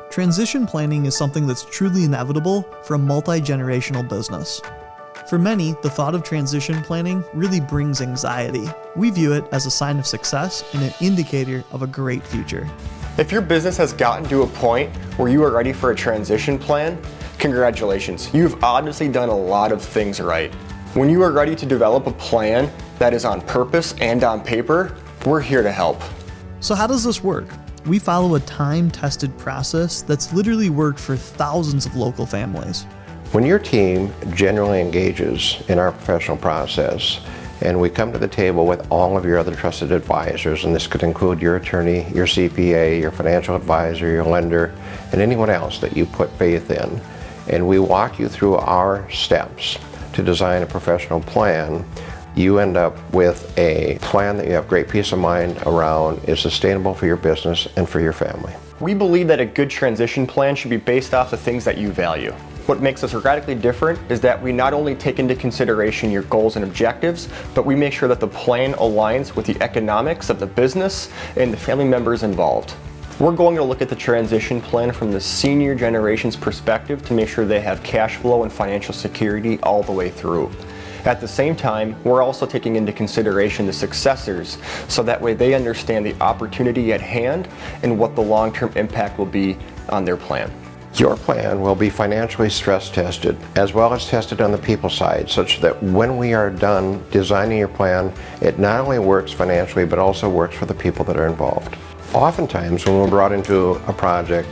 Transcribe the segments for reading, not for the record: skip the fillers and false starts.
Transition planning is something that's truly inevitable for a multi-generational business. For many, the thought of transition planning really brings anxiety. We view it as a sign of success and an indicator of a great future. If your business has gotten to a point where you are ready for a transition plan, congratulations. You've obviously done a lot of things right. When you are ready to develop a plan that is on purpose and on paper, we're here to help. So how does this work? We follow a time-tested process that's literally worked for thousands of local families. When your team genuinely engages in our professional process, and we come to the table with all of your other trusted advisors, and this could include your attorney, your CPA, your financial advisor, your lender, and anyone else that you put faith in, and we walk you through our steps to design a professional plan, you end up with a plan that you have great peace of mind around, is sustainable for your business and for your family. We believe that a good transition plan should be based off the things that you value. What makes us radically different is that we not only take into consideration your goals and objectives, but we make sure that the plan aligns with the economics of the business and the family members involved. We're going to look at the transition plan from the senior generation's perspective to make sure they have cash flow and financial security all the way through. At the same time, we're also taking into consideration the successors, so that way they understand the opportunity at hand and what the long-term impact will be on their plan. Your plan will be financially stress tested, as well as tested on the people side, such that when we are done designing your plan, it not only works financially, but also works for the people that are involved. Oftentimes, when we're brought into a project,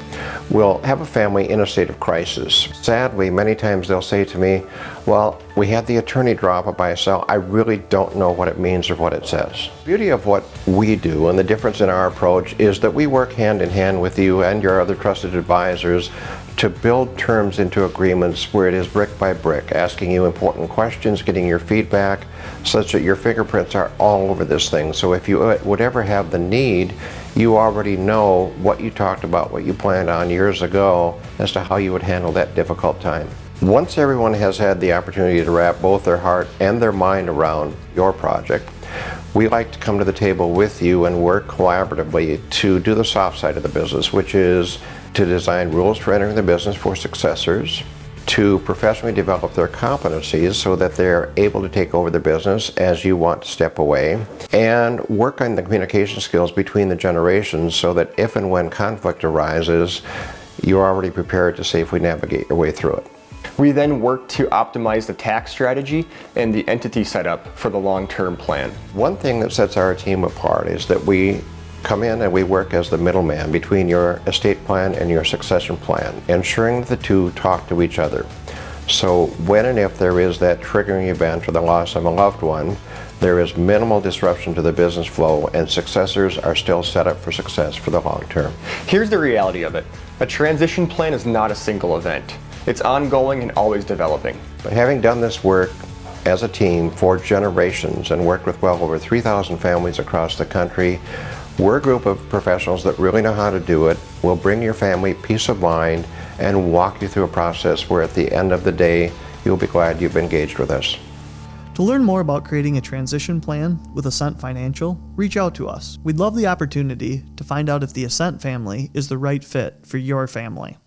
we'll have a family in a state of crisis. Sadly, many times they'll say to me, well, we had the attorney drop a buy-sell. I really don't know what it means or what it says. The beauty of what we do and the difference in our approach is that we work hand in hand with you and your other trusted advisors to build terms into agreements where it is brick by brick, asking you important questions, getting your feedback, such that your fingerprints are all over this thing. So if you would ever have the need, you already know what you talked about, what you planned on years ago as to how you would handle that difficult time. Once everyone has had the opportunity to wrap both their heart and their mind around your project, we like to come to the table with you and work collaboratively to do the soft side of the business, which is to design rules for entering the business for successors, to professionally develop their competencies so that they're able to take over the business as you want to step away, and work on the communication skills between the generations so that if and when conflict arises, you're already prepared to safely navigate your way through it. We then work to optimize the tax strategy and the entity setup for the long-term plan. One thing that sets our team apart is that we come in and we work as the middleman between your estate plan and your succession plan, ensuring that the two talk to each other. So when and if there is that triggering event or the loss of a loved one, there is minimal disruption to the business flow and successors are still set up for success for the long term. Here's the reality of it. A transition plan is not a single event. It's ongoing and always developing. But having done this work as a team for generations and worked with well over 3,000 families across the country, we're a group of professionals that really know how to do it, will bring your family peace of mind, and walk you through a process where at the end of the day, you'll be glad you've engaged with us. To learn more about creating a transition plan with Ascent Financial, reach out to us. We'd love the opportunity to find out if the Ascent family is the right fit for your family.